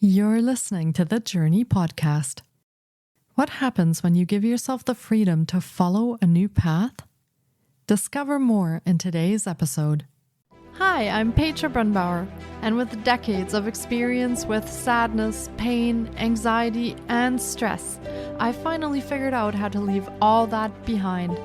You're listening to the Jōrni Podcast. What happens when you give yourself the freedom to follow a new path? Discover more in today's episode. Hi, I'm Petra Brunbauer, and with decades of experience with sadness, pain, anxiety, and stress, I finally figured out how to leave all that behind.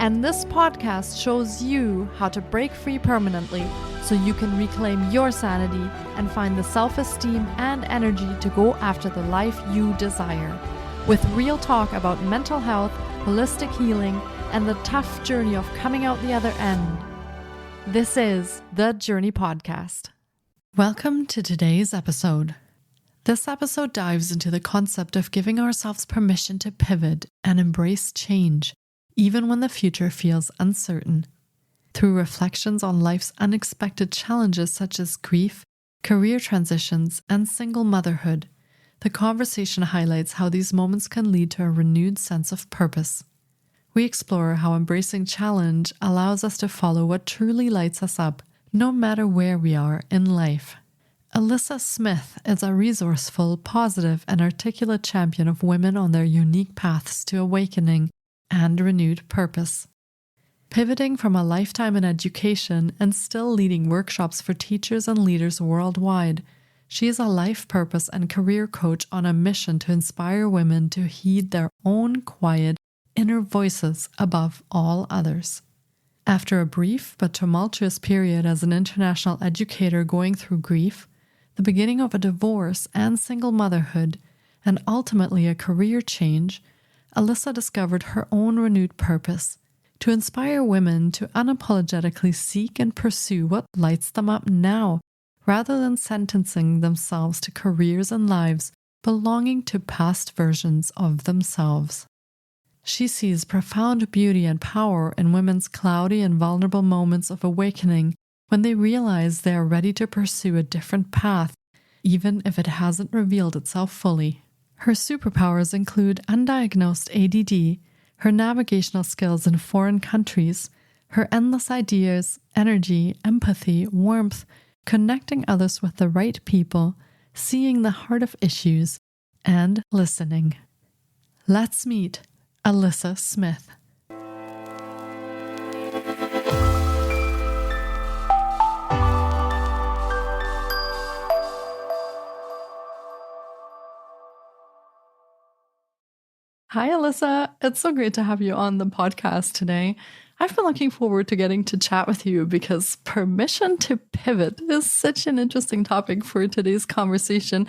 And this podcast shows you how to break free permanently so you can reclaim your sanity and find the self-esteem and energy to go after the life you desire. With real talk about mental health, holistic healing, and the tough journey of coming out the other end. This is the Jōrni Podcast. Welcome to today's episode. This episode dives into the concept of giving ourselves permission to pivot and embrace change, even when the future feels uncertain. Through reflections on life's unexpected challenges such as grief, career transitions, and single motherhood, the conversation highlights how these moments can lead to a renewed sense of purpose. We explore how embracing challenge allows us to follow what truly lights us up, no matter where we are in life. Alyssa Smith is a resourceful, positive, and articulate champion of women on their unique paths to awakening and renewed purpose. Pivoting from a lifetime in education and still leading workshops for teachers and leaders worldwide, she is a life purpose and career coach on a mission to inspire women to heed their own quiet, inner voices above all others. After a brief but tumultuous period as an international educator going through grief, the beginning of a divorce and single motherhood, and ultimately a career change, Alyssa discovered her own renewed purpose: to inspire women to unapologetically seek and pursue what lights them up now, rather than sentencing themselves to careers and lives belonging to past versions of themselves. She sees profound beauty and power in women's cloudy and vulnerable moments of awakening when they realize they are ready to pursue a different path, even if it hasn't revealed itself fully. Her superpowers include undiagnosed ADD, her navigational skills in foreign countries, her endless ideas, energy, empathy, warmth, connecting others with the right people, seeing the heart of issues, and listening. Let's meet Alyssa Smith. Hi, Alyssa. It's so great to have you on the podcast today. I've been looking forward to getting to chat with you because permission to pivot is such an interesting topic for today's conversation.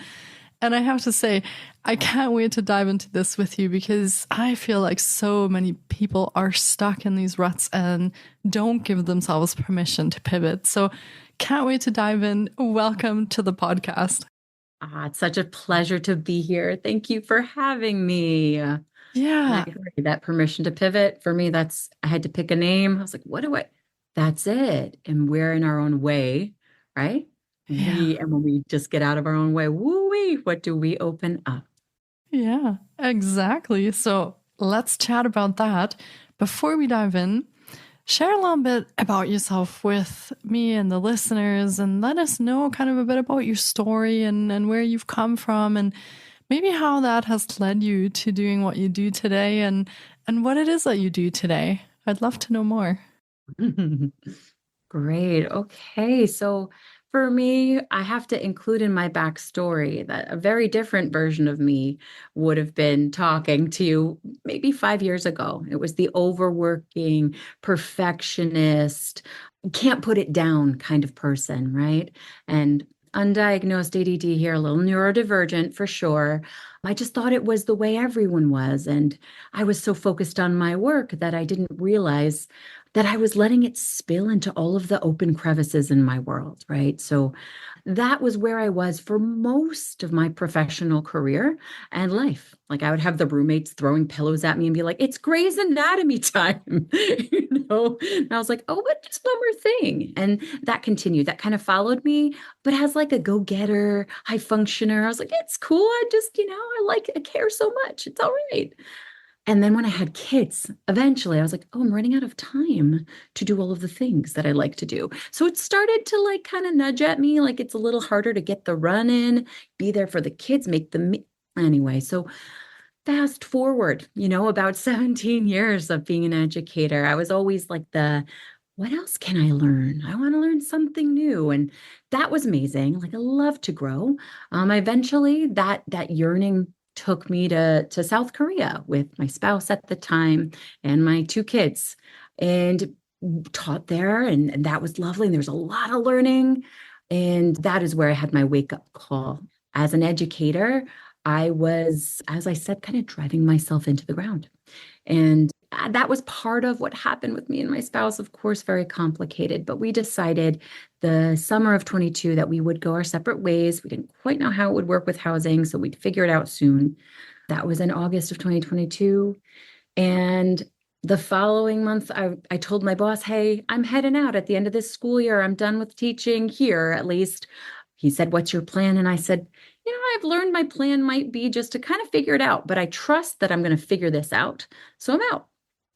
And I have to say, I can't wait to dive into this with you because I feel like so many people are stuck in these ruts and don't give themselves permission to pivot. So can't wait to dive in. Welcome to the podcast. It's such a pleasure to be here. Thank you for having me. Yeah. That permission to pivot, for me, I had to pick a name. I was like, that's it. And we're in our own way, right? Yeah. And when we just get out of our own way, woo-wee, what do we open up? Yeah, exactly. So let's chat about that. Before we dive in, share a little bit about yourself with me and the listeners and let us know kind of a bit about your story and where you've come from and maybe how that has led you to doing what you do today and what it is that you do today. I'd love to know more. Great. Okay. So for me, I have to include in my backstory that a very different version of me would have been talking to you maybe 5 years ago. It was the overworking, perfectionist, can't put it down kind of person, right? And undiagnosed ADD here, a little neurodivergent for sure. I just thought it was the way everyone was. And I was so focused on my work that I didn't realize that I was letting it spill into all of the open crevices in my world, right? So that was where I was for most of my professional career and life. Like I would have the roommates throwing pillows at me and be like, it's Grey's Anatomy time, And I was like, oh, but just one more thing. And that continued. That kind of followed me, but as like a go-getter, high functioner, I was like, it's cool. I just, I care so much. It's all right. And then when I had kids, eventually I was like, oh, I'm running out of time to do all of the things that I like to do. So it started to like kind of nudge at me, like it's a little harder to get the run in, be there for the kids, make them anyway. So fast forward, about 17 years of being an educator, I was always like what else can I learn? I want to learn something new. And that was amazing. Like I love to grow. Eventually that yearning took me to South Korea with my spouse at the time and my two kids and taught there. And that was lovely. And there's a lot of learning. And that is where I had my wake up call. As an educator, I was, as I said, kind of driving myself into the ground. And that was part of what happened with me and my spouse, of course, very complicated. But we decided the summer of 22 that we would go our separate ways. We didn't quite know how it would work with housing, so we'd figure it out soon. That was in August of 2022. And the following month, I told my boss, hey, I'm heading out at the end of this school year. I'm done with teaching here, at least. He said, what's your plan? And I said, I've learned my plan might be just to kind of figure it out, but I trust that I'm going to figure this out. So I'm out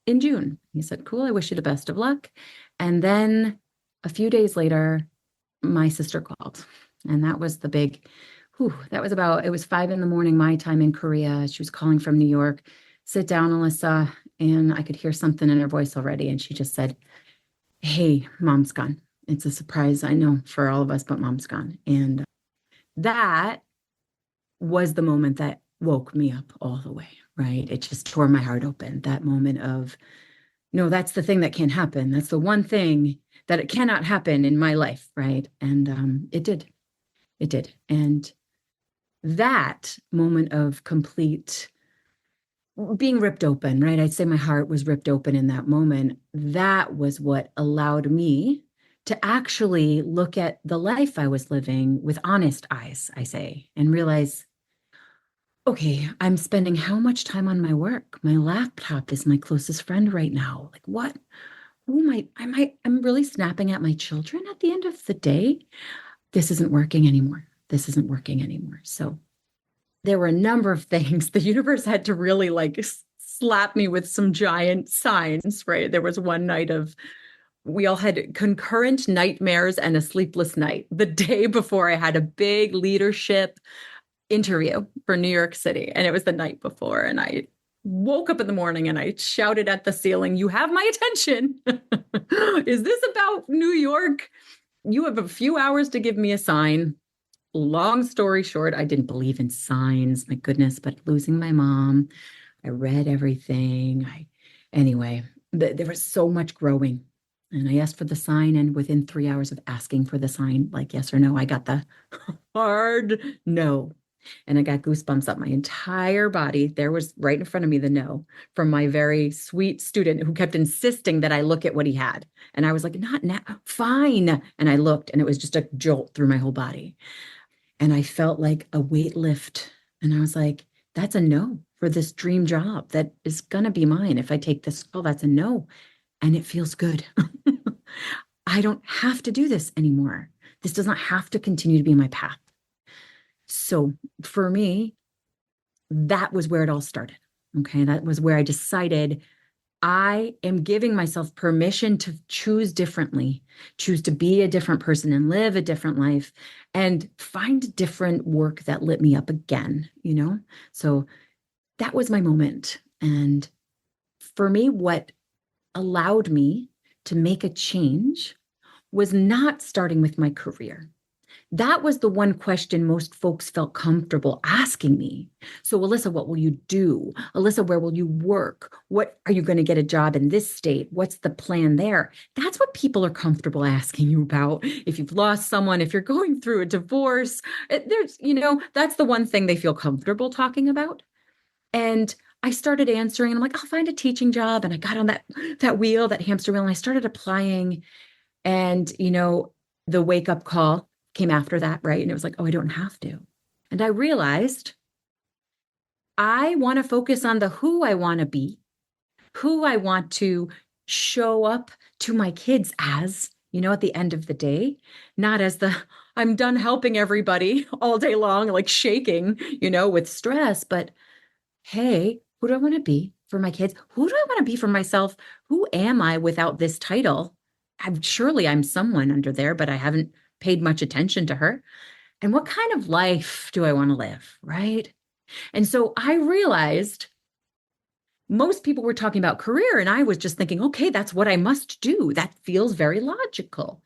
in June. He said, cool, I wish you the best of luck. And then a few days later, my sister called. And that was the big, it was 5 a.m. my time in Korea. She was calling from New York. Sit down, Alyssa. And I could hear something in her voice already. And she just said, hey, mom's gone. It's a surprise, I know, for all of us, but mom's gone. And that was the moment that woke me up all the way, right? It just tore my heart open. That moment of, no, that's the thing that can't happen. That's the one thing that it cannot happen in my life, right? And it did. It did. And that moment of complete being ripped open, right? I'd say my heart was ripped open in that moment. That was what allowed me to actually look at the life I was living with honest eyes, I say, and realize, okay, I'm spending how much time on my work? My laptop is my closest friend right now. Like what? I'm really snapping at my children at the end of the day. This isn't working anymore. This isn't working anymore. So there were a number of things. The universe had to really like slap me with some giant signs, right? There was one night we all had concurrent nightmares and a sleepless night the day before I had a big leadership interview for New York City. And it was the night before. And I woke up in the morning and I shouted at the ceiling, you have my attention. Is this about New York? You have a few hours to give me a sign. Long story short, I didn't believe in signs, my goodness, but losing my mom, I read everything. Anyway, there was so much growing. And I asked for the sign, and within 3 hours of asking for the sign, like yes or no, I got the hard no. And I got goosebumps up my entire body. There was right in front of me the no from my very sweet student who kept insisting that I look at what he had. And I was like, not now, fine. And I looked, and it was just a jolt through my whole body. And I felt like a weight lift. And I was like, that's a no for this dream job that is going to be mine. If I take this call, that's a no. And it feels good. I don't have to do this anymore. This does not have to continue to be my path. So for me, that was where it all started. Okay. That was where I decided I am giving myself permission to choose differently, choose to be a different person and live a different life and find different work that lit me up again, So that was my moment. And for me, what allowed me to make a change was not starting with my career. That was the one question most folks felt comfortable asking me. So, Alyssa, what will you do? Alyssa, where will you work? What are you going to get a job in this state? What's the plan there? That's what people are comfortable asking you about. If you've lost someone, if you're going through a divorce, that's the one thing they feel comfortable talking about. And I started answering, and I'm like, I'll find a teaching job. And I got on that wheel, that hamster wheel, and I started applying. And, the wake up call came after that, right? And it was like, oh, I don't have to. And I realized I want to focus on the who I want to be, who I want to show up to my kids as, at the end of the day, not as I'm done helping everybody all day long, like shaking, with stress, but hey, who do I want to be? for my kids? Who do I want to be for myself? Who am I without this title? Surely I'm someone under there, but I haven't paid much attention to her. And what kind of life do I want to live? Right. And so I realized most people were talking about career, and I was just thinking, okay, that's what I must do. That feels very logical.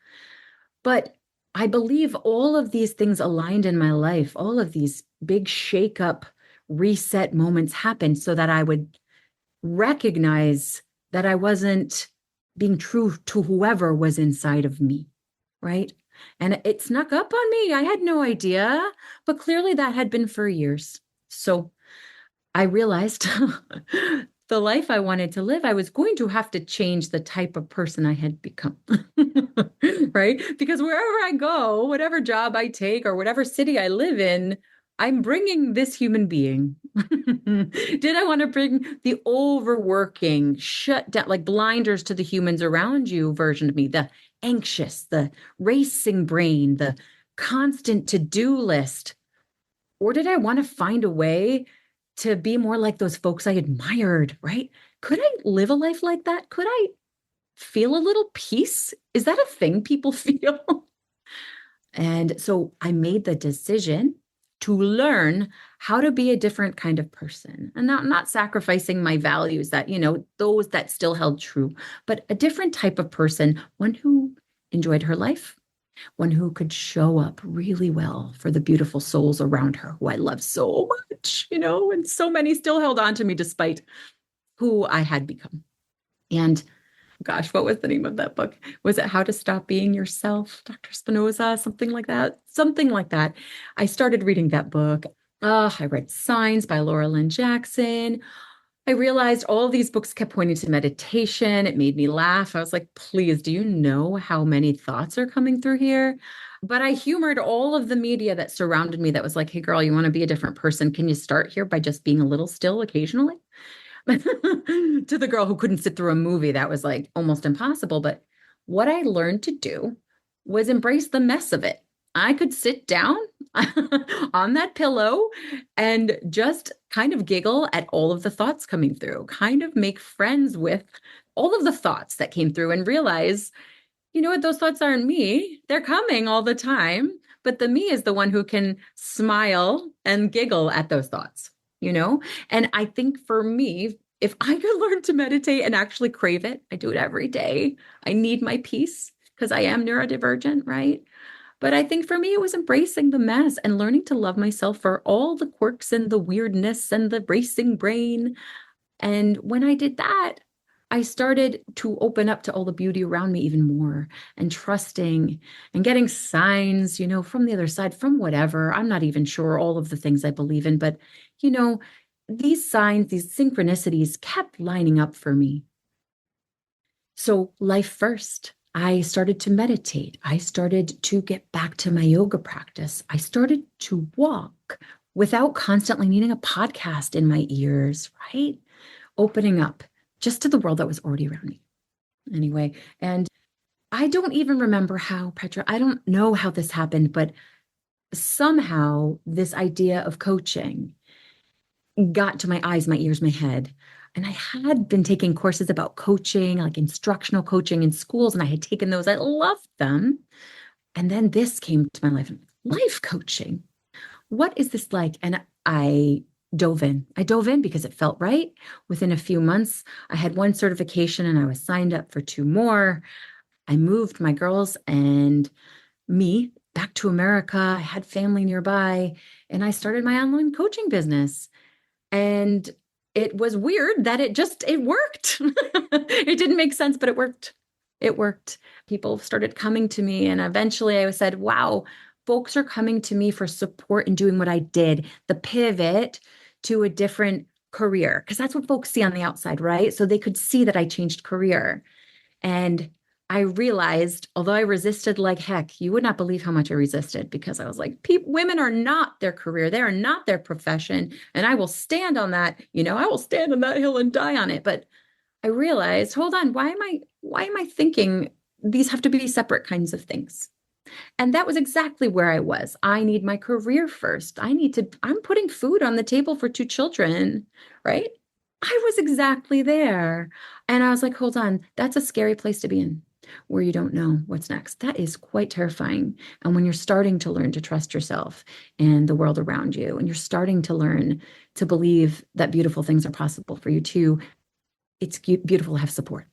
But I believe all of these things aligned in my life, all of these big shake-up, reset moments happened so that I would recognize that I wasn't being true to whoever was inside of me, right? And it snuck up on me. I had no idea, but clearly that had been for years. So I realized the life I wanted to live, I was going to have to change the type of person I had become, right? Because wherever I go, whatever job I take or whatever city I live in, I'm bringing this human being. Did I want to bring the overworking, shut down, like blinders to the humans around you version of me, the anxious, the racing brain, the constant to-do list? Or did I want to find a way to be more like those folks I admired, right? Could I live a life like that? Could I feel a little peace? Is that a thing people feel? And so I made the decision to learn how to be a different kind of person and not sacrificing my values that, those that still held true, but a different type of person, one who enjoyed her life, one who could show up really well for the beautiful souls around her, who I love so much, and so many still held on to me despite who I had become. And gosh, what was the name of that book? Was it How to Stop Being Yourself, Dr. Spinoza, something like that? Something like that. I started reading that book. I read Signs by Laura Lynn Jackson. I realized all of these books kept pointing to meditation. It made me laugh. I was like, please, do you know how many thoughts are coming through here? But I humored all of the media that surrounded me that was like, hey, girl, you want to be a different person? Can you start here by just being a little still occasionally? To the girl who couldn't sit through a movie, that was like almost impossible. But what I learned to do was embrace the mess of it. I could sit down on that pillow and just kind of giggle at all of the thoughts coming through, kind of make friends with all of the thoughts that came through and realize, you know what, those thoughts aren't me. They're coming all the time. But the me is the one who can smile and giggle at those thoughts, And I think for me, if I could learn to meditate and actually crave it, I do it every day. I need my peace because I am neurodivergent, right? But I think for me, it was embracing the mess and learning to love myself for all the quirks and the weirdness and the racing brain. And when I did that, I started to open up to all the beauty around me even more and trusting and getting signs, from the other side, from whatever. I'm not even sure all of the things I believe in, but, these signs, these synchronicities kept lining up for me. So life first, I started to meditate. I started to get back to my yoga practice. I started to walk without constantly needing a podcast in my ears, right? Opening up just to the world that was already around me. Anyway, and I don't even remember how, Petra, I don't know how this happened, but somehow this idea of coaching got to my eyes, my ears, my head. And I had been taking courses about coaching, like instructional coaching in schools, and I had taken those. I loved them. And then this came to my life coaching. What is this like? And I dove in. I dove in because it felt right. Within a few months, I had one certification and I was signed up for 2 more. I moved my girls and me back to America. I had family nearby, and I started my online coaching business. And it was weird that it worked. It didn't make sense, but it worked. It worked. People started coming to me, and eventually I said, wow, folks are coming to me for support in doing what I did, the pivot to a different career, because that's what folks see on the outside, right? So they could see that I changed career. And I realized, although I resisted like heck, you would not believe how much I resisted, because I was like, women are not their career. They are not their profession. And I will stand on that. I will stand on that hill and die on it. But I realized, hold on, why am I thinking these have to be separate kinds of things? And that was exactly where I was. I need my career first. I'm putting food on the table for 2 children, right? I was exactly there. And I was like, hold on, that's a scary place to be in where you don't know what's next. That is quite terrifying. And when you're starting to learn to trust yourself and the world around you, and you're starting to learn to believe that beautiful things are possible for you too, it's beautiful to have support.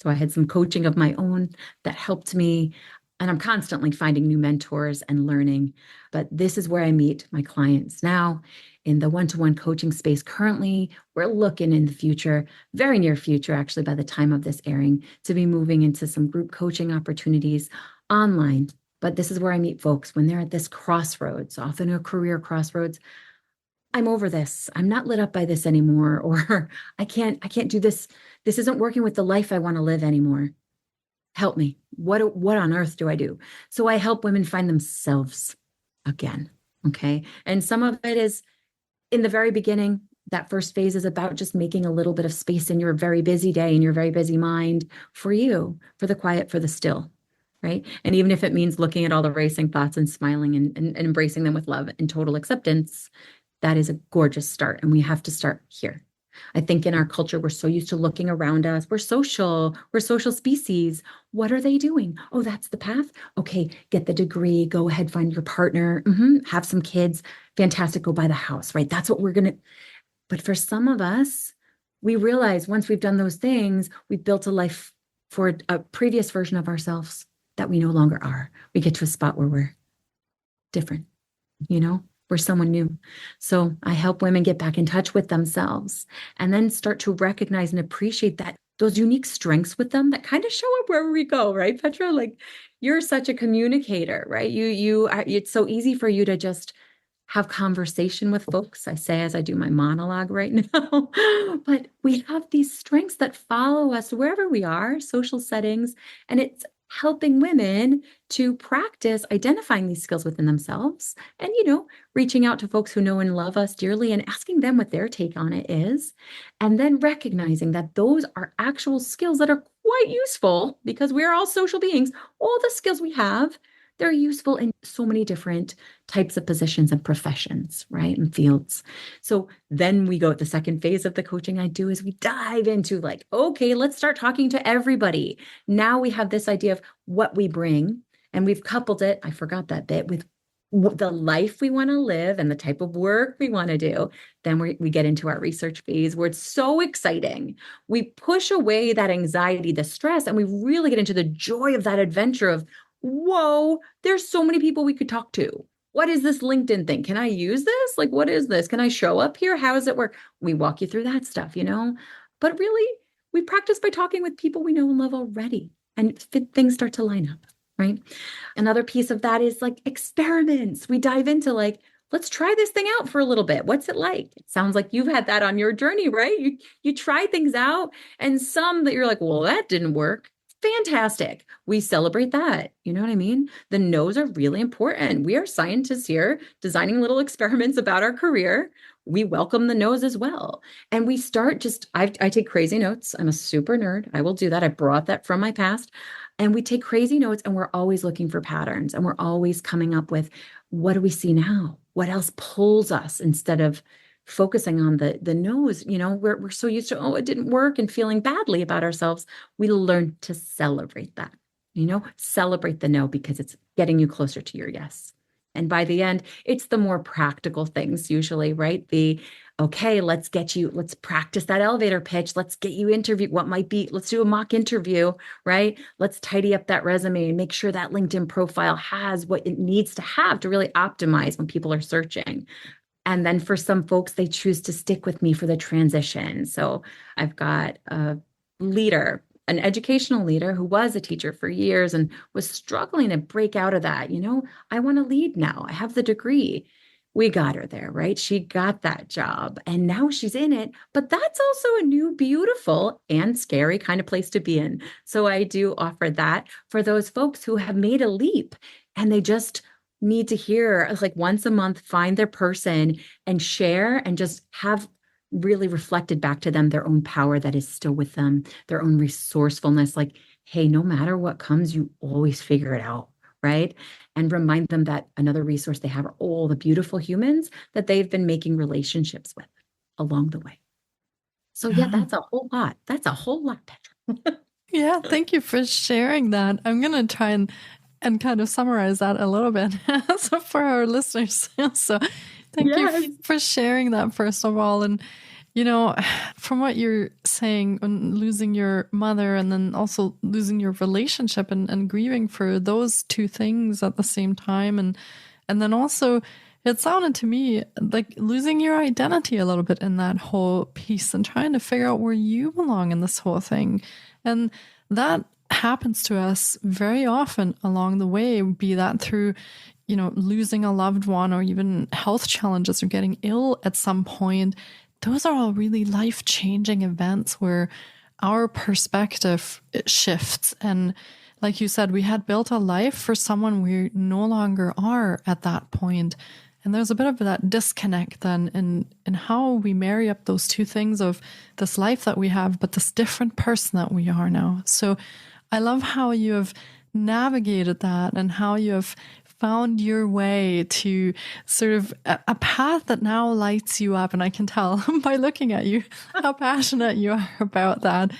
So I had some coaching of my own that helped me. And I'm constantly finding new mentors and learning. But this is where I meet my clients now in the one-to-one coaching space. Currently, we're looking in the future, very near future, actually, by the time of this airing, to be moving into some group coaching opportunities online. But this is where I meet folks when they're at this crossroads, often a career crossroads. I'm over this. I'm not lit up by this anymore, or I can't do this. This isn't working with the life I want to live anymore. Help me. What on earth do I do? So I help women find themselves again. Okay. And some of it is in the very beginning. That first phase is about just making a little bit of space in your very busy day, in your very busy mind for you, for the quiet, for the still. Right. And even if it means looking at all the racing thoughts and smiling and embracing them with love and total acceptance, that is a gorgeous start. And we have to start here. I think in our culture, we're so used to looking around us. We're social species. What are they doing? Oh, that's the path. Okay, get the degree, go ahead, find your partner, have some kids. Fantastic, go buy the house, right? That's what we're going to. But for some of us, we realize once we've done those things, we've built a life for a previous version of ourselves that we no longer are. We get to a spot where we're different, we're someone new. So I help women get back in touch with themselves and then start to recognize and appreciate that those unique strengths with them that kind of show up wherever we go, right, Petra? Like you're such a communicator, right? It's so easy for you to just have conversation with folks. I say as I do my monologue right now, but we have these strengths that follow us wherever we are, social settings, and it's helping women to practice identifying these skills within themselves and, reaching out to folks who know and love us dearly and asking them what their take on it is. And then recognizing that those are actual skills that are quite useful because we're all social beings. All the skills we have, they're useful in so many different types of positions and professions, right? And fields. So then we go at the second phase of the coaching I do is we dive into like, okay, let's start talking to everybody. Now we have this idea of what we bring and we've coupled it, I forgot that bit, with the life we want to live and the type of work we want to do. Then we get into our research phase where it's so exciting. We push away that anxiety, the stress, and we really get into the joy of that adventure of, whoa, there's so many people we could talk to. What is this LinkedIn thing? Can I use this? Like, what is this? Can I show up here? How does it work? We walk you through that stuff, but really we practice by talking with people we know and love already and things start to line up, right? Another piece of that is like experiments. We dive into like, let's try this thing out for a little bit. What's it like? It sounds like you've had that on your journey, right? You try things out and some that you're like, well, that didn't work. Fantastic. We celebrate that. You know what I mean? The no's are really important. We are scientists here designing little experiments about our career. We welcome the no's as well. And we start I take crazy notes. I'm a super nerd. I will do that. I brought that from my past. And we take crazy notes and we're always looking for patterns and we're always coming up with what do we see now? What else pulls us instead of focusing on the no's, we're so used to, oh, it didn't work and feeling badly about ourselves. We learn to celebrate that, celebrate the no because it's getting you closer to your yes. And by the end, it's the more practical things usually, right? Okay, let's practice that elevator pitch. Let's get you interviewed. Let's do a mock interview, right? Let's tidy up that resume and make sure that LinkedIn profile has what it needs to have to really optimize when people are searching. And then for some folks, they choose to stick with me for the transition. So I've got a leader, an educational leader who was a teacher for years and was struggling to break out of that. I want to lead now. I have the degree. We got her there, right? She got that job and now she's in it. But that's also a new, beautiful and scary kind of place to be in. So I do offer that for those folks who have made a leap and they just need to hear like once a month, find their person and share and just have really reflected back to them their own power that is still with them, their own resourcefulness. Like, hey, no matter what comes, you always figure it out, right? And remind them that another resource they have are all the beautiful humans that they've been making relationships with. along the way. So yeah, that's a whole lot. That's a whole lot, Petra. Yeah, thank you for sharing that. I'm going to try and kind of summarize that a little bit so for our listeners. So thank you for sharing that, first of all. And, from what you're saying on losing your mother and then also losing your relationship and grieving for those two things at the same time. And then also it sounded to me like losing your identity a little bit in that whole piece and trying to figure out where you belong in this whole thing. And that happens to us very often along the way, be that through, losing a loved one or even health challenges or getting ill at some point. Those are all really life-changing events where our perspective shifts. And like you said, we had built a life for someone we no longer are at that point. And there's a bit of that disconnect then in how we marry up those two things of this life that we have, but this different person that we are now. So I love how you have navigated that and how you have found your way to sort of a path that now lights you up. And I can tell by looking at you how passionate you are about that.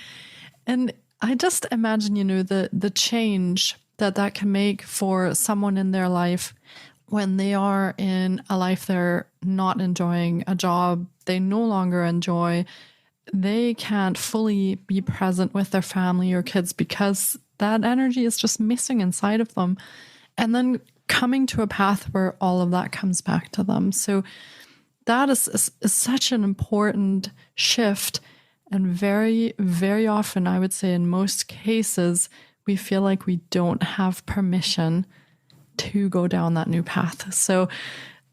And I just imagine, the change that can make for someone in their life when they are in a life they're not enjoying, a job they no longer enjoy. They can't fully be present with their family or kids because that energy is just missing inside of them. And then coming to a path where all of that comes back to them. So that is such an important shift. And very, very often, I would say in most cases, we feel like we don't have permission to go down that new path. So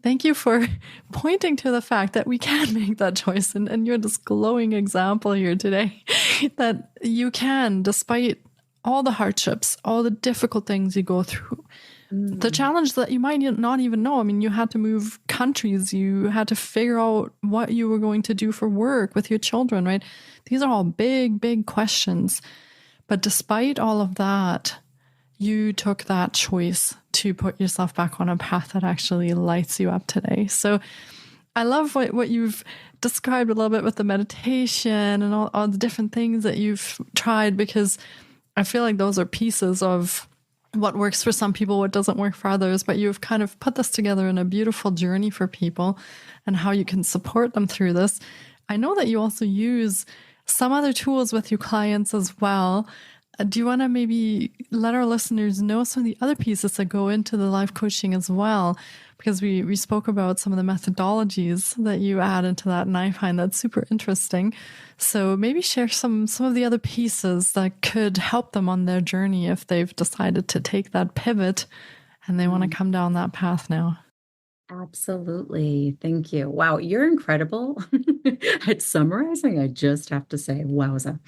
thank you for pointing to the fact that we can make that choice. And you're this glowing example here today that you can, despite all the hardships, all the difficult things you go through, the challenge that you might not even know. I mean, you had to move countries. You had to figure out what you were going to do for work with your children, right? These are all big, big questions. But despite all of that, you took that choice to put yourself back on a path that actually lights you up today. So I love what you've described a little bit with the meditation and all the different things that you've tried, because I feel like those are pieces of what works for some people, what doesn't work for others. But you've kind of put this together in a beautiful journey for people and how you can support them through this. I know that you also use some other tools with your clients as well. Do you want to maybe let our listeners know some of the other pieces that go into the life coaching as well? Because we spoke about some of the methodologies that you add into that, and I find that super interesting. So maybe share some of the other pieces that could help them on their journey if they've decided to take that pivot and they want to come down that path now. Absolutely. Thank you. Wow, you're incredible at summarizing. I just have to say, wowza.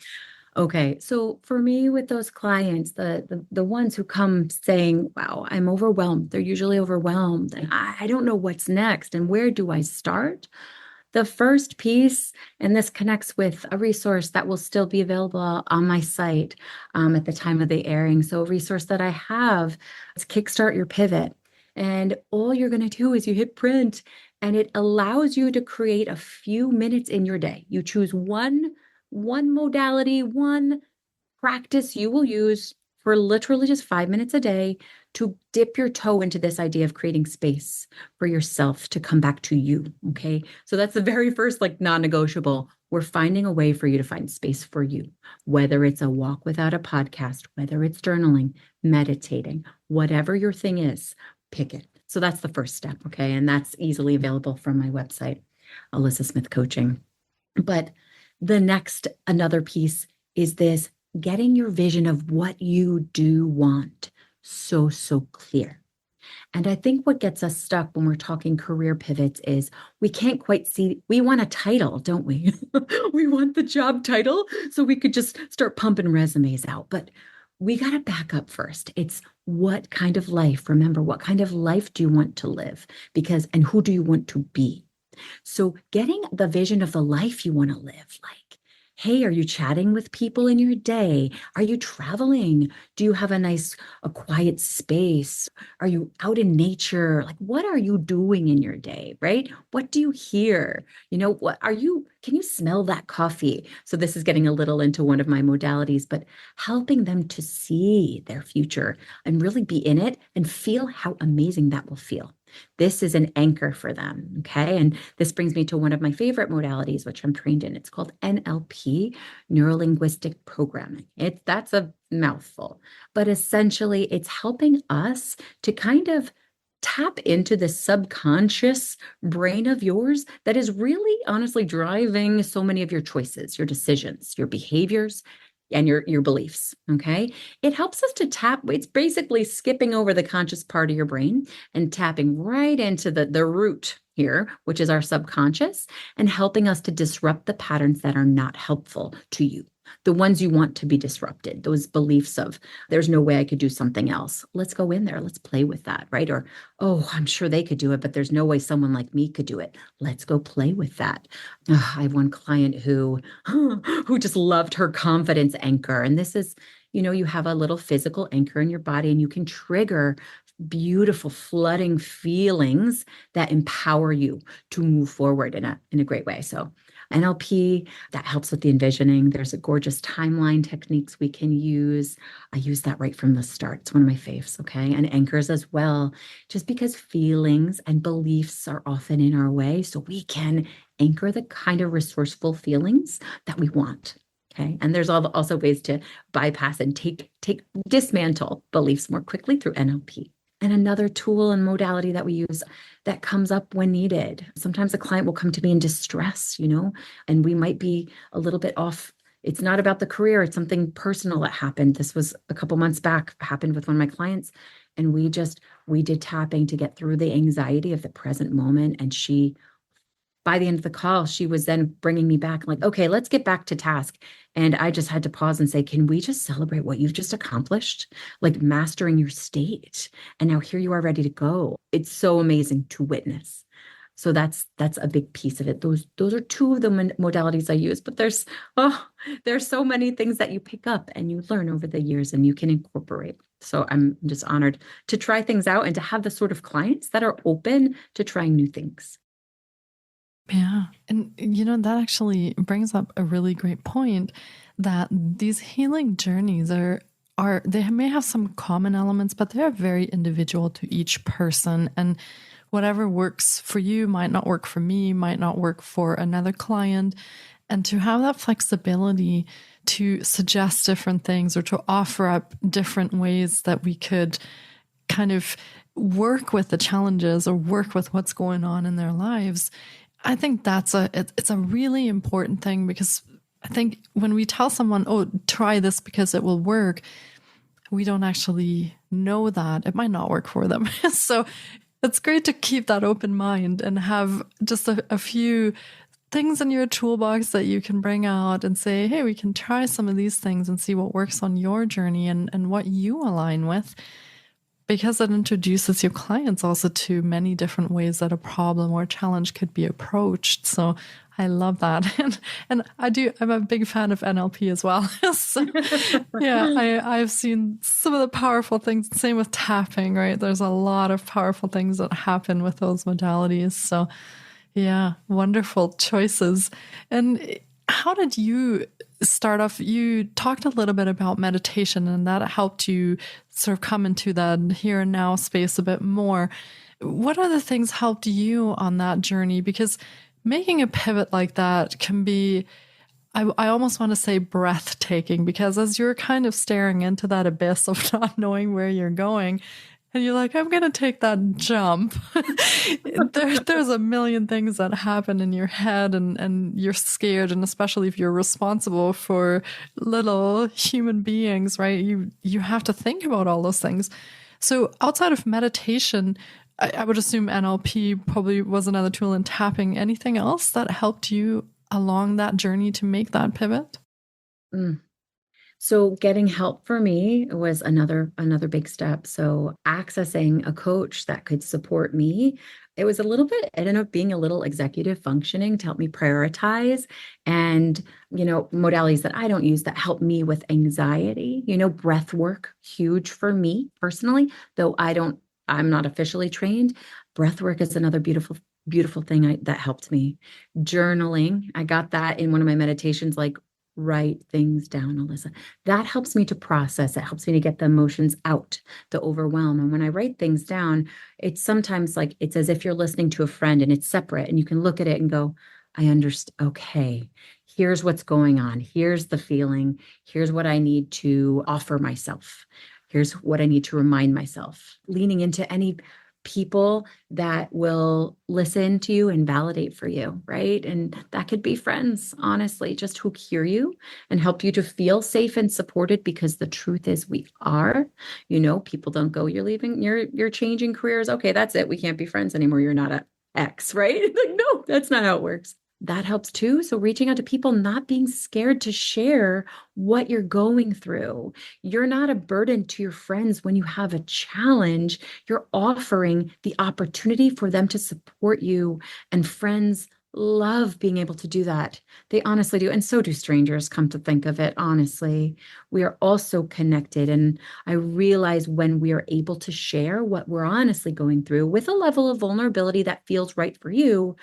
Okay, so for me with those clients, the ones who come saying, wow, I'm overwhelmed, they're usually overwhelmed, and I don't know what's next, and where do I start? The first piece, and this connects with a resource that will still be available on my site at the time of the airing. So a resource that I have is Kickstart Your Pivot. And all you're going to do is you hit print, and it allows you to create a few minutes in your day. You choose one modality, one practice you will use for literally just 5 minutes a day to dip your toe into this idea of creating space for yourself to come back to you. Okay. So that's the very first, non-negotiable. We're finding a way for you to find space for you, whether it's a walk without a podcast, whether it's journaling, meditating, whatever your thing is, pick it. So that's the first step. Okay. And that's easily available from my website, Alyssa Smith Coaching. But another piece is this getting your vision of what you do want so clear. And I think what gets us stuck when we're talking career pivots is we can't quite see, we want a title, don't we? We want the job title so we could just start pumping resumes out. But we got to back up first. It's what kind of life, remember, what kind of life do you want to live? And who do you want to be? So getting the vision of the life you want to live, Hey, are you chatting with people in your day? Are you traveling? Do you have a quiet space? Are you out in nature? Like, what are you doing in your day, right? What do you hear? Can you smell that coffee? So this is getting a little into one of my modalities, but helping them to see their future and really be in it and feel how amazing that will feel. This is an anchor for them. Okay. And this brings me to one of my favorite modalities, which I'm trained in. It's called NLP, neuro linguistic programming. That's a mouthful, but essentially it's helping us to kind of tap into the subconscious brain of yours that is really honestly driving so many of your choices, your decisions, your behaviors, and your beliefs. Okay. It helps us to tap, it's basically skipping over the conscious part of your brain and tapping right into the root here, which is our subconscious, and helping us to disrupt the patterns that are not helpful to you. The ones you want to be disrupted, those beliefs of there's no way I could do something else. Let's go in there. Let's play with that, right? Or, oh, I'm sure they could do it, but there's no way someone like me could do it. Let's go play with that. I have one client who just loved her confidence anchor. And this is, you have a little physical anchor in your body and you can trigger beautiful flooding feelings that empower you to move forward in a great way. So NLP, that helps with the envisioning. There's a gorgeous timeline techniques we can use. I use that right from the start. It's one of my faves, okay? And anchors as well, just because feelings and beliefs are often in our way. So we can anchor the kind of resourceful feelings that we want. Okay. And there's also ways to bypass and dismantle beliefs more quickly through NLP. And another tool and modality that we use that comes up when needed. Sometimes a client will come to me in distress, and we might be a little bit off. It's not about the career. It's something personal that happened. This was a couple months back, happened with one of my clients. And we did tapping to get through the anxiety of the present moment. And by the end of the call, she was then bringing me back like, okay, let's get back to task. And I just had to pause and say, can we just celebrate what you've just accomplished? Like mastering your state. And now here you are ready to go. It's so amazing to witness. So that's a big piece of it. Those are two of the modalities I use, but there's so many things that you pick up and you learn over the years and you can incorporate. So I'm just honored to try things out and to have the sort of clients that are open to trying new things. Yeah. And, that actually brings up a really great point that these healing journeys they may have some common elements, but they're very individual to each person. And whatever works for you might not work for me, might not work for another client. And to have that flexibility to suggest different things or to offer up different ways that we could kind of work with the challenges or work with what's going on in their lives, I think it's a really important thing, because I think when we tell someone, oh, try this because it will work, we don't actually know that it might not work for them. So it's great to keep that open mind and have just a few things in your toolbox that you can bring out and say, hey, we can try some of these things and see what works on your journey and what you align with. Because it introduces your clients also to many different ways that a problem or challenge could be approached. So I love that. And I'm a big fan of NLP as well. So yeah, I've seen some of the powerful things. Same with tapping, right? There's a lot of powerful things that happen with those modalities. So yeah, wonderful choices. And how did you start off? You talked a little bit about meditation and that helped you sort of come into that here and now space a bit more. What other things helped you on that journey? Because making a pivot like that can be, I almost want to say breathtaking, because as you're kind of staring into that abyss of not knowing where you're going, and you're like, I'm going to take that jump. There's a million things that happen in your head and you're scared. And especially if you're responsible for little human beings, right? You have to think about all those things. So outside of meditation, I would assume NLP probably was another tool in tapping. Anything else that helped you along that journey to make that pivot? So getting help for me was another big step. So accessing a coach that could support me It was a little bit, it ended up being a little executive functioning to help me prioritize and, modalities that I don't use that help me with anxiety, breath work, huge for me personally, though I'm not officially trained. Breath work is another beautiful, beautiful thing that helped me. Journaling, I got that in one of my meditations, like write things down, Alyssa. That helps me to process. It helps me to get the emotions out, the overwhelm. And when I write things down, it's sometimes like it's as if you're listening to a friend and it's separate and you can look at it and go, I understand. Okay, here's what's going on. Here's the feeling. Here's what I need to offer myself. Here's what I need to remind myself. Leaning into any people that will listen to you and validate for you, right? And that could be friends, honestly, just who hear you and help you to feel safe and supported, because the truth is we are, people don't go, you're leaving, you're changing careers. Okay, that's it. We can't be friends anymore. You're not a X, right? Like, no, that's not how it works. That helps too. So reaching out to people, not being scared to share what you're going through. You're not a burden to your friends when you have a challenge. You're offering the opportunity for them to support you. And friends love being able to do that. They honestly do. And so do strangers, come to think of it. Honestly, we are all so connected. And I realize when we are able to share what we're honestly going through with a level of vulnerability that feels right for you,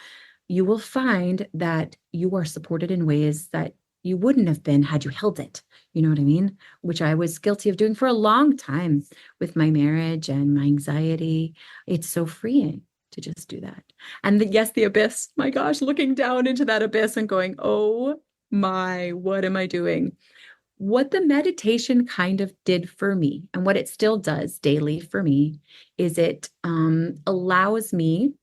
you will find that you are supported in ways that you wouldn't have been had you held it. You know what I mean? Which I was guilty of doing for a long time with my marriage and my anxiety. It's so freeing to just do that. And yes, the abyss, my gosh, looking down into that abyss and going, oh my, what am I doing? What the meditation kind of did for me, and what it still does daily for me, is it allows me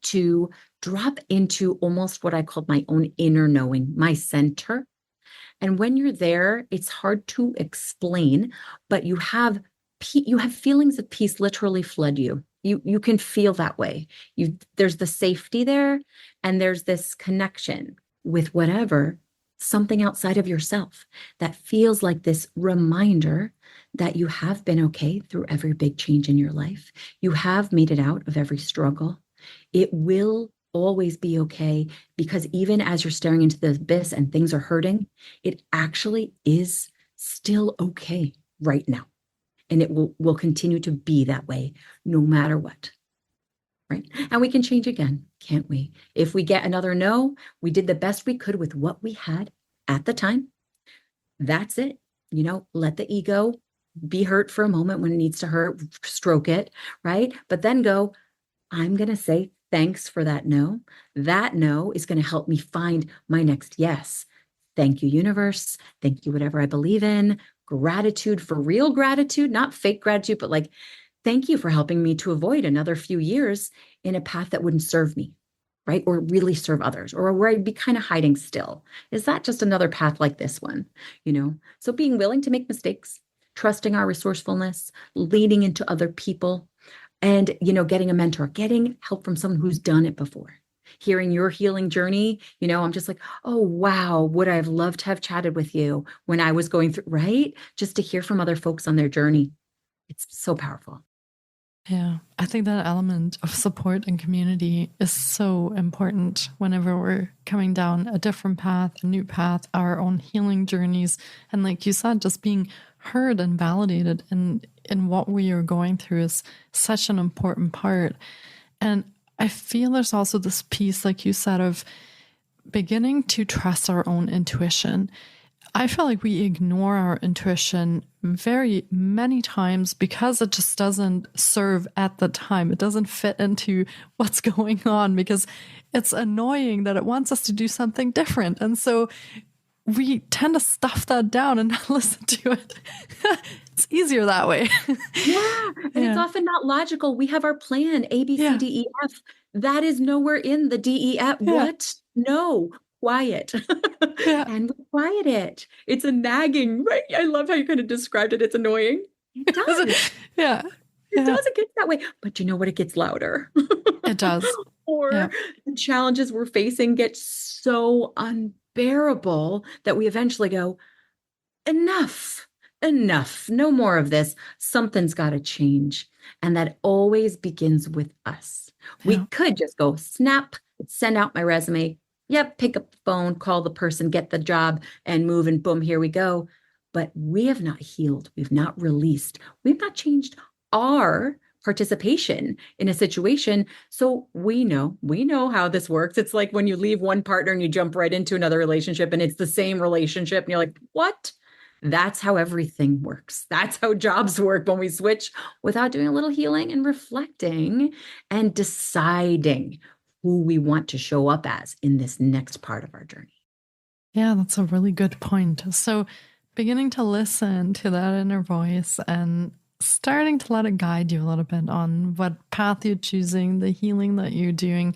to drop into almost what I called my own inner knowing, my center. And when you're there, it's hard to explain, but you have feelings of peace literally flood you. You can feel that way. There's the safety there, and there's this connection with whatever, something outside of yourself that feels like this reminder that you have been okay through every big change in your life. You have made it out of every struggle. It will always be okay, because even as you're staring into the abyss and things are hurting, it actually is still okay right now. And it will continue to be that way no matter what. Right? And we can change again, can't we? If we get another no, we did the best we could with what we had at the time. That's it. Let the ego be hurt for a moment when it needs to hurt, stroke it, right? But then go, I'm going to say thanks for that no. That no is going to help me find my next yes. Thank you, universe. Thank you, whatever I believe in. Gratitude for real gratitude, not fake gratitude, but like, thank you for helping me to avoid another few years in a path that wouldn't serve me, right? Or really serve others, or where I'd be kind of hiding still. Is that just another path like this one? So being willing to make mistakes, trusting our resourcefulness, leaning into other people, and, getting a mentor, getting help from someone who's done it before. Hearing your healing journey, I'm just like, oh, wow, would I have loved to have chatted with you when I was going through, right? Just to hear from other folks on their journey. It's so powerful. Yeah, I think that element of support and community is so important whenever we're coming down a different path, a new path, our own healing journeys. And like you said, just being heard and validated in what we are going through is such an important part. And I feel there's also this piece, like you said, of beginning to trust our own intuition. I feel like we ignore our intuition very many times because it just doesn't serve at the time. It doesn't fit into what's going on, because it's annoying that it wants us to do something different. And so we tend to stuff that down and not listen to it. It's easier that way. Yeah. And it's often not logical. We have our plan, A, B, C, D, E, F. That is nowhere in the D, E, F. What? No. Quiet. And we quiet it. It's a nagging, right? I love how you kind of described it. It's annoying. It does. It does. It gets that way. But you know what? It gets louder. It does. Or the challenges we're facing get so unbearable that we eventually go, enough, no more of this. Something's got to change. And that always begins with us. We could just go snap, send out my resume. Yep, pick up the phone, call the person, get the job, and move, and boom, here we go. But we have not healed. We've not released. We've not changed our participation in a situation. So we know how this works. It's like when you leave one partner and you jump right into another relationship and it's the same relationship and you're like, what? That's how everything works. That's how jobs work when we switch without doing a little healing and reflecting and deciding who we want to show up as in this next part of our journey. Yeah, that's a really good point. So beginning to listen to that inner voice and starting to let it guide you a little bit on what path you're choosing, the healing that you're doing.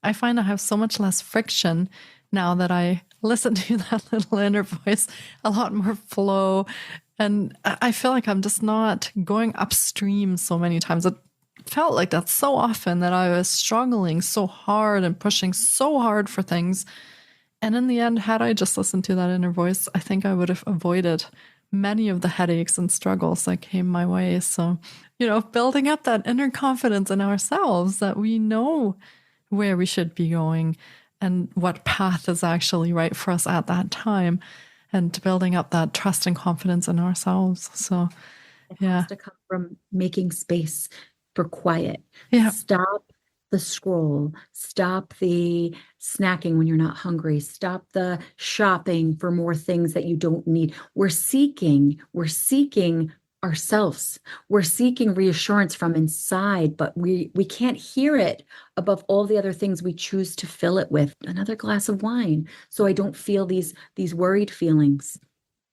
I find I have so much less friction now that I listen to that little inner voice, a lot more flow. And I feel like I'm just not going upstream so many times. It felt like that so often that I was struggling so hard and pushing so hard for things. And in the end, had I just listened to that inner voice, I think I would have avoided many of the headaches and struggles that came my way. So, building up that inner confidence in ourselves that we know where we should be going and what path is actually right for us at that time, and building up that trust and confidence in ourselves. So, it has to come from making space for quiet. Yeah. Stop the scroll, stop the snacking when you're not hungry, stop the shopping for more things that you don't need. We're seeking ourselves. We're seeking reassurance from inside, but we can't hear it above all the other things we choose to fill it with. Another glass of wine, so I don't feel these worried feelings.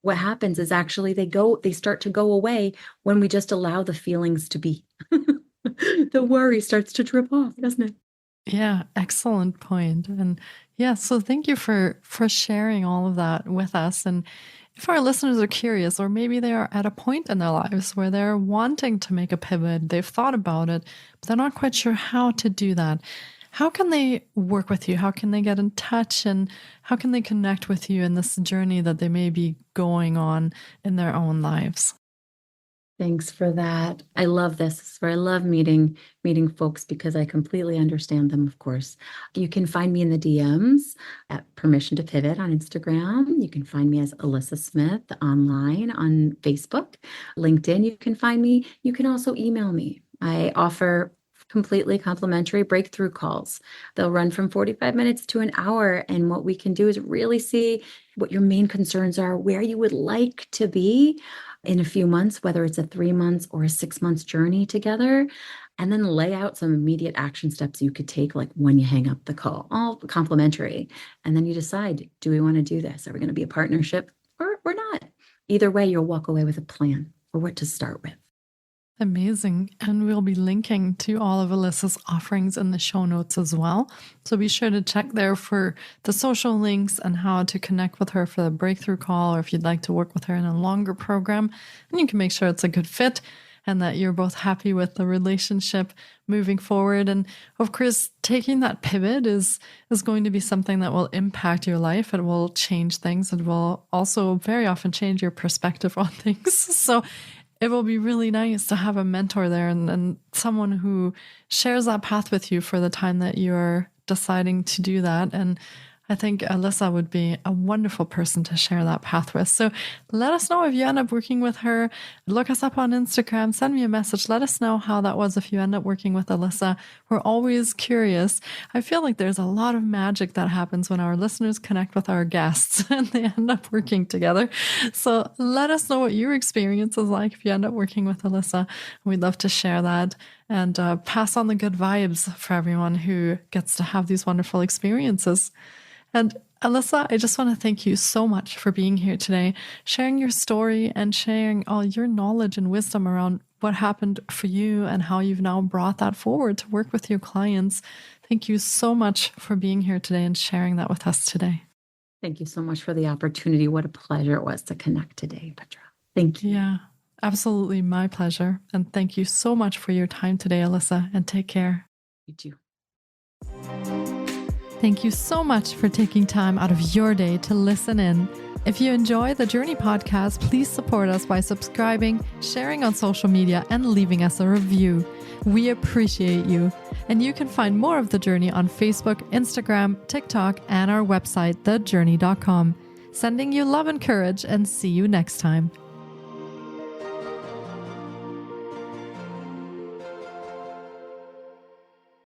What happens is actually they start to go away when we just allow the feelings to be. The worry starts to drip off, doesn't it? Yeah, excellent point. And yeah, so thank you for sharing all of that with us. And if our listeners are curious, or maybe they are at a point in their lives where they're wanting to make a pivot, they've thought about it, but they're not quite sure how to do that, how can they work with you? How can they get in touch? And how can they connect with you in this journey that they may be going on in their own lives? Thanks for that. I love this. This is where I love meeting folks because I completely understand them, of course. You can find me in the DMs at Permission to Pivot on Instagram. You can find me as Alyssa Smith online on Facebook, LinkedIn. You can find me. You can also email me. I offer completely complimentary breakthrough calls. They'll run from 45 minutes to an hour. And what we can do is really see what your main concerns are, where you would like to be in a few months, whether it's a 3 months or a 6 months journey together, and then lay out some immediate action steps you could take, like when you hang up the call, all complimentary. And then you decide, do we want to do this? Are we going to be a partnership or not? Either way, you'll walk away with a plan for what to start with. Amazing. And we'll be linking to all of Alyssa's offerings in the show notes as well. So be sure to check there for the social links and how to connect with her for the breakthrough call, or if you'd like to work with her in a longer program. And you can make sure it's a good fit and that you're both happy with the relationship moving forward. And of course, taking that pivot is going to be something that will impact your life. It will change things. It will also very often change your perspective on things. So it will be really nice to have a mentor there and someone who shares that path with you for the time that you're deciding to do that. And I think Alyssa would be a wonderful person to share that path with. So let us know if you end up working with her. Look us up on Instagram, send me a message. Let us know how that was if you end up working with Alyssa. We're always curious. I feel like there's a lot of magic that happens when our listeners connect with our guests and they end up working together. So let us know what your experience is like if you end up working with Alyssa. We'd love to share that and pass on the good vibes for everyone who gets to have these wonderful experiences. And Alyssa, I just want to thank you so much for being here today, sharing your story and sharing all your knowledge and wisdom around what happened for you and how you've now brought that forward to work with your clients. Thank you so much for being here today and sharing that with us today. Thank you so much for the opportunity. What a pleasure it was to connect today, Petra. Thank you. Yeah, absolutely my pleasure. And thank you so much for your time today, Alyssa, and take care. You too. Thank you so much for taking time out of your day to listen in. If you enjoy the Jōrni Podcast, please support us by subscribing, sharing on social media, and leaving us a review. We appreciate you. And you can find more of The Jōrni on Facebook, Instagram, TikTok, and our website, thejorni.com. Sending you love and courage, and see you next time.